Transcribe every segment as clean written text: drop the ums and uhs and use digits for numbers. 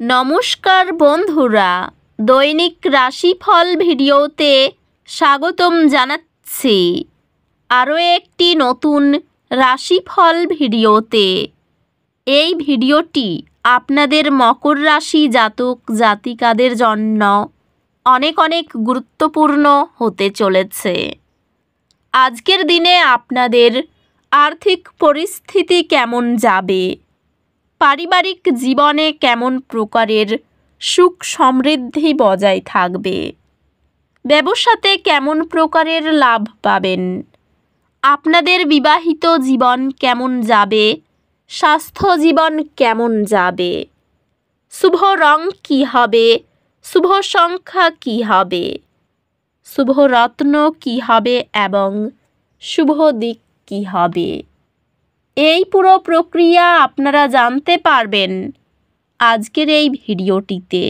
নমস্কার বন্ধুরা, দৈনিক রাশিফল ভিডিওতে স্বাগতম জানাচ্ছি আরও একটি নতুন রাশিফল ভিডিওতে। এই ভিডিওটি আপনাদের মকর রাশি জাতক জাতিকাদের জন্য অনেক অনেক গুরুত্বপূর্ণ হতে চলেছে। আজকের দিনে আপনাদের আর্থিক পরিস্থিতি কেমন যাবে, পারিবারিক জীবনে কেমন প্রকারের সুখ সমৃদ্ধি বজায় থাকবে, ব্যবসাতে কেমন প্রকারের লাভ পাবেন, আপনাদের বিবাহিত জীবন কেমন যাবে, স্বাস্থ্য জীবন কেমন যাবে, শুভ রং কী হবে, শুভ সংখ্যা কী হবে, শুভ রত্ন কী হবে এবং শুভ দিক কী হবে, এই পুরো প্রক্রিয়া আপনারা জানতে পারবেন আজকের এই ভিডিওটিতে।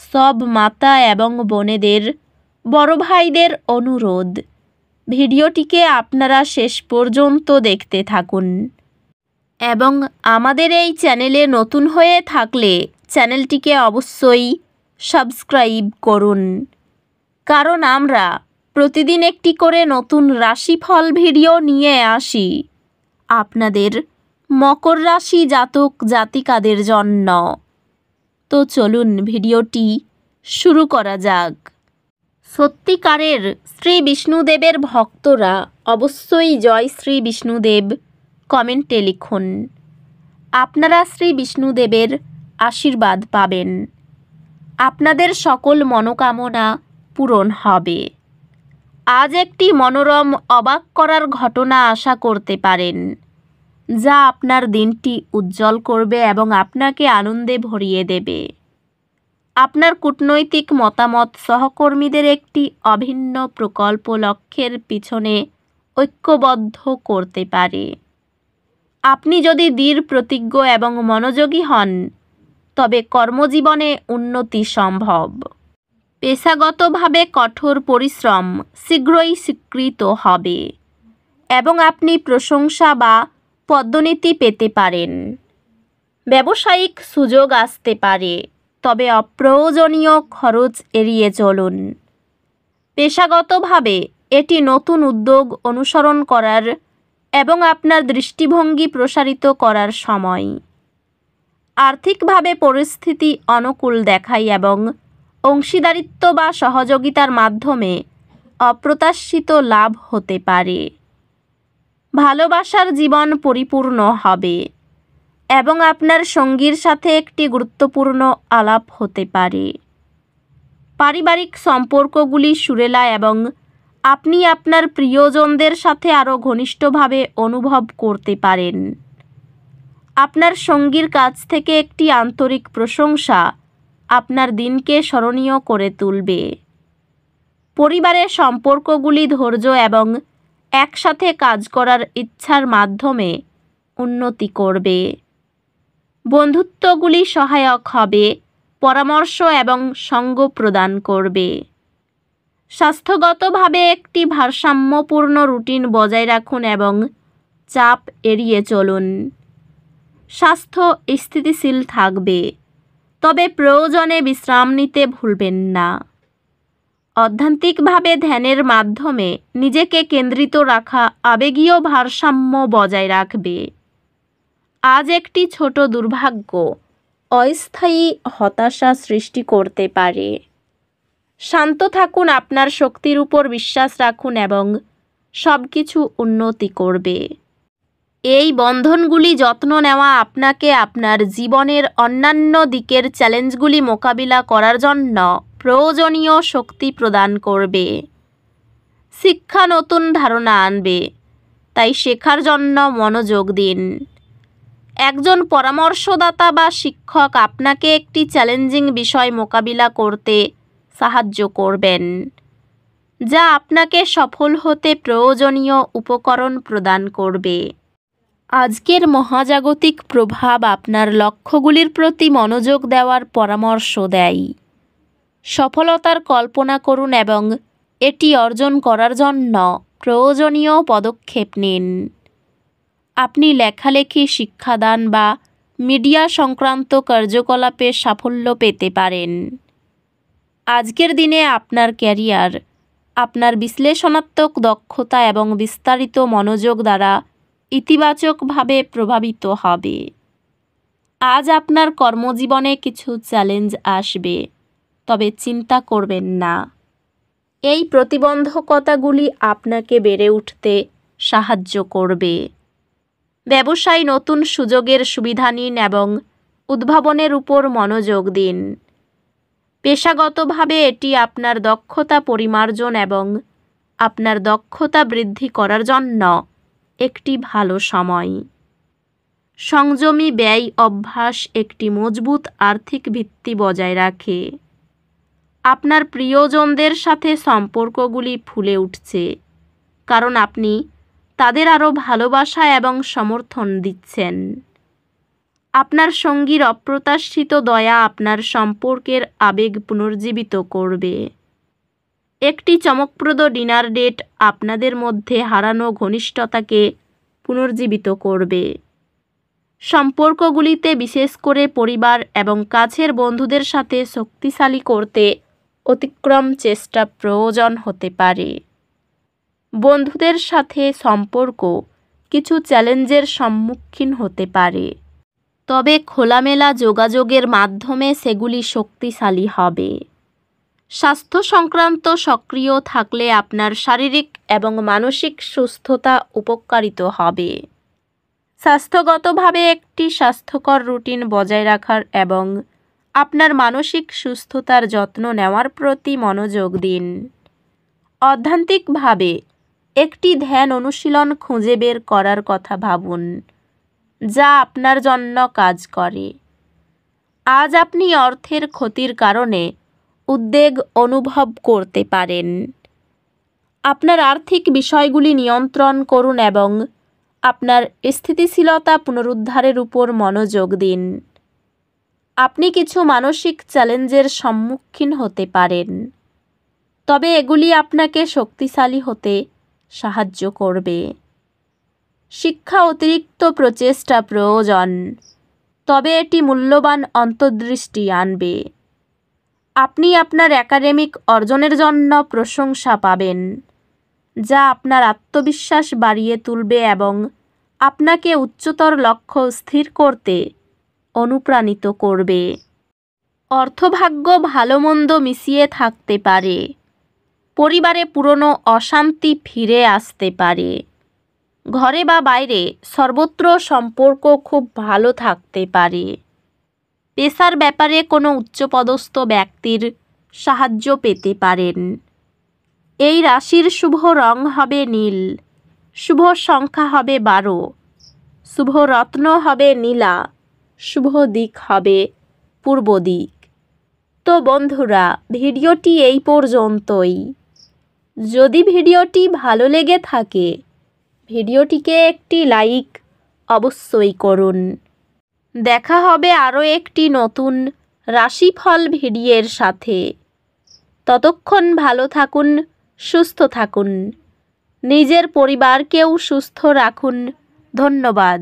সব মাতা এবং বোনেদের, বড় ভাইদের অনুরোধ, ভিডিওটিকে আপনারা শেষ পর্যন্ত দেখতে থাকুন এবং আমাদের এই চ্যানেলে নতুন হয়ে থাকলে চ্যানেলটিকে অবশ্যই সাবস্ক্রাইব করুন, কারণ আমরা প্রতিদিন একটি করে নতুন রাশিফল ভিডিও নিয়ে আসি আপনাদের মকর রাশি জাতক জাতিকাদের জন্য। তো চলুন ভিডিওটি শুরু করা যাক। সত্যিকারের শ্রী বিষ্ণুদেবের ভক্তরা অবশ্যই জয় শ্রী বিষ্ণুদেব কমেন্টে লিখুন। আপনারা শ্রী বিষ্ণুদেবের আশীর্বাদ পাবেন, আপনাদের সকল মনোকামনা পূরণ হবে। আজ একটি মনোরম অবাক করার ঘটনা আশা করতে পারেন, যা আপনার দিনটি উজ্জ্বল করবে এবং আপনাকে আনন্দে ভরিয়ে দেবে। আপনার কূটনৈতিক মতামত সহকর্মীদের একটি অভিন্ন প্রকল্প লক্ষ্যের পিছনে ঐক্যবদ্ধ করতে পারে। আপনি যদি দৃঢ় প্রতিজ্ঞ এবং মনোযোগী হন, তবে কর্মজীবনে উন্নতি সম্ভব। পেশাগতভাবে কঠোর পরিশ্রম শীঘ্রই স্বীকৃত হবে এবং আপনি প্রশংসা বা পদোন্নতি পেতে পারেন। ব্যবসায়িক সুযোগ আসতে পারে, তবে অপ্রয়োজনীয় খরচ এড়িয়ে চলুন। পেশাগতভাবে এটি নতুন উদ্যোগ অনুসরণ করার এবং আপনার দৃষ্টিভঙ্গি প্রসারিত করার সময়। আর্থিকভাবে পরিস্থিতি অনুকূল দেখায় এবং অংশীদারিত্ব বা সহযোগিতার মাধ্যমে অপ্রত্যাশিত লাভ হতে পারে। ভালোবাসার জীবন পরিপূর্ণ হবে এবং আপনার সঙ্গীর সাথে একটি গুরুত্বপূর্ণ আলাপ হতে পারে। পারিবারিক সম্পর্কগুলি সুরেলা এবং আপনি আপনার প্রিয়জনদের সাথে আরও ঘনিষ্ঠভাবে অনুভব করতে পারেন। আপনার সঙ্গীর কাছ থেকে একটি আন্তরিক প্রশংসা আপনার দিনকে স্মরণীয় করে তুলবে। পরিবারের সম্পর্কগুলি ধৈর্য এবং একসাথে কাজ করার ইচ্ছার মাধ্যমে উন্নতি করবে। বন্ধুত্বগুলি সহায়ক হবে, পরামর্শ এবং সঙ্গ প্রদান করবে। স্বাস্থ্যগতভাবে একটি ভারসাম্যপূর্ণ রুটিন বজায় রাখুন এবং চাপ এড়িয়ে চলুন। স্বাস্থ্য স্থিতিশীল থাকবে, তবে প্রয়োজনে বিশ্রাম নিতে ভুলবেন না। আধ্যাত্মিকভাবে ধ্যানের মাধ্যমে নিজেকে কেন্দ্রিত রাখা আবেগীয় ভারসাম্য বজায় রাখবে। আজ একটি ছোট দুর্ভাগ্য অস্থায়ী হতাশা সৃষ্টি করতে পারে। শান্ত থাকুন, আপনার শক্তির উপর বিশ্বাস রাখুন এবং সব কিছু উন্নতি করবে। এই বন্ধনগুলি যত্ন নেওয়া আপনাকে আপনার জীবনের অন্যান্য দিকের চ্যালেঞ্জগুলি মোকাবিলা করার জন্য প্রয়োজনীয় শক্তি প্রদান করবে। শিক্ষা নতুন ধারণা আনবে, তাই শেখার জন্য মনোযোগ দিন। একজন পরামর্শদাতা বা শিক্ষক আপনাকে একটি চ্যালেঞ্জিং বিষয় মোকাবিলা করতে সাহায্য করবেন, যা আপনাকে সফল হতে প্রয়োজনীয় উপকরণ প্রদান করবে। আজকের মহাজাগতিক প্রভাব আপনার লক্ষ্যগুলির প্রতি মনোযোগ দেওয়ার পরামর্শ দেয়। সফলতার কল্পনা করুন এবং এটি অর্জন করার জন্য প্রয়োজনীয় পদক্ষেপ নিন। আপনি লেখালেখি, শিক্ষাদান বা মিডিয়া সংক্রান্ত কার্যকলাপে সাফল্য পেতে পারেন। আজকের দিনে আপনার ক্যারিয়ার আপনার বিশ্লেষণাত্মক দক্ষতা এবং বিস্তারিত মনোযোগ দ্বারা ইতিবাচকভাবে প্রভাবিত হবে। আজ আপনার কর্মজীবনে কিছু চ্যালেঞ্জ আসবে, তবে চিন্তা করবেন না। এই প্রতিবন্ধকতাগুলি আপনাকে বেড়ে উঠতে সাহায্য করবে। ব্যবসায় নতুন সুযোগের সুবিধা নিন এবং উদ্ভাবনের উপর মনোযোগ দিন। পেশাগতভাবে এটি আপনার দক্ষতা পরিমার্জন এবং আপনার দক্ষতা বৃদ্ধি করার জন্য একটি ভালো সময়। সংযমী ব্যয় অভ্যাস একটি মজবুত আর্থিক ভিত্তি বজায় রাখে। আপনার প্রিয়জনদের সাথে সম্পর্কগুলি ফুলে উঠছে, কারণ আপনি তাদের আরও ভালোবাসা এবং সমর্থন দিচ্ছেন। আপনার সঙ্গীর অপ্রত্যাশিত দয়া আপনার সম্পর্কের আবেগ পুনর্জীবিত করবে। একটি চমকপ্রদ ডিনার ডেট আপনাদের মধ্যে হারানো ঘনিষ্ঠতাকে পুনর্জীবিত করবে। সম্পর্কগুলিতে, বিশেষ করে পরিবার এবং কাছের বন্ধুদের সাথে শক্তিশালী করতে অতিক্রম চেষ্টা প্রয়োজন হতে পারে। বন্ধুদের সাথে সম্পর্ক কিছু চ্যালেঞ্জের সম্মুখীন হতে পারে, তবে খোলামেলা যোগাযোগের মাধ্যমে সেগুলি শক্তিশালী হবে। স্বাস্থ্য সংক্রান্ত সক্রিয় থাকলে আপনার শারীরিক এবং মানসিক সুস্থতা উপকারিত হবে। স্বাস্থ্যগতভাবে একটি স্বাস্থ্যকর রুটিন বজায় রাখার এবং আপনার মানসিক সুস্থতার যত্ন নেওয়ার প্রতি মনোযোগ দিন। অধ্যাত্মিকভাবে একটি ধ্যান অনুশীলন খুঁজে বের করার কথা ভাবুন, যা আপনার জন্য কাজ করে। আজ আপনি অর্থের ক্ষতির কারণে উদ্বেগ অনুভব করতে পারেন। আপনার আর্থিক বিষয়গুলি নিয়ন্ত্রণ করুন এবং আপনার স্থিতিশীলতা পুনরুদ্ধারের উপর মনোযোগ দিন। আপনি কিছু মানসিক চ্যালেঞ্জের সম্মুখীন হতে পারেন, তবে এগুলি আপনাকে শক্তিশালী হতে সাহায্য করবে। শিক্ষা অতিরিক্ত প্রচেষ্টা প্রয়োজন, তবে এটি মূল্যবান অন্তর্দৃষ্টি আনবে। আপনি আপনার একাডেমিক অর্জনের জন্য প্রশংসা পাবেন, যা আপনার আত্মবিশ্বাস বাড়িয়ে তুলবে এবং আপনাকে উচ্চতর লক্ষ্য স্থির করতে অনুপ্রাণিত করবে। অর্থভাগ্য ভালো মন্দ মিশিয়ে থাকতে পারে। পরিবারে পুরনো অশান্তি ফিরে আসতে পারে। ঘরে বা বাইরে সর্বত্র সম্পর্ক খুব ভালো থাকতে পারে। পেশার ব্যাপারে কোনো উচ্চপদস্থ ব্যক্তির সাহায্য পেতে পারেন। এই রাশির শুভ রং হবে নীল, শুভ সংখ্যা হবে 12, শুভ রত্ন হবে নীলা, শুভ দিক হবে পূর্ব দিক। তো বন্ধুরা, ভিডিওটি এই পর্যন্তই। যদি ভিডিওটি ভালো লেগে থাকে, ভিডিওটিকে একটি লাইক অবশ্যই করুন। দেখা হবে আরও একটি নতুন রাশিফল ভিডিওর সাথে। ততক্ষণ ভালো থাকুন, সুস্থ থাকুন, নিজের পরিবারকেও সুস্থ রাখুন। ধন্যবাদ।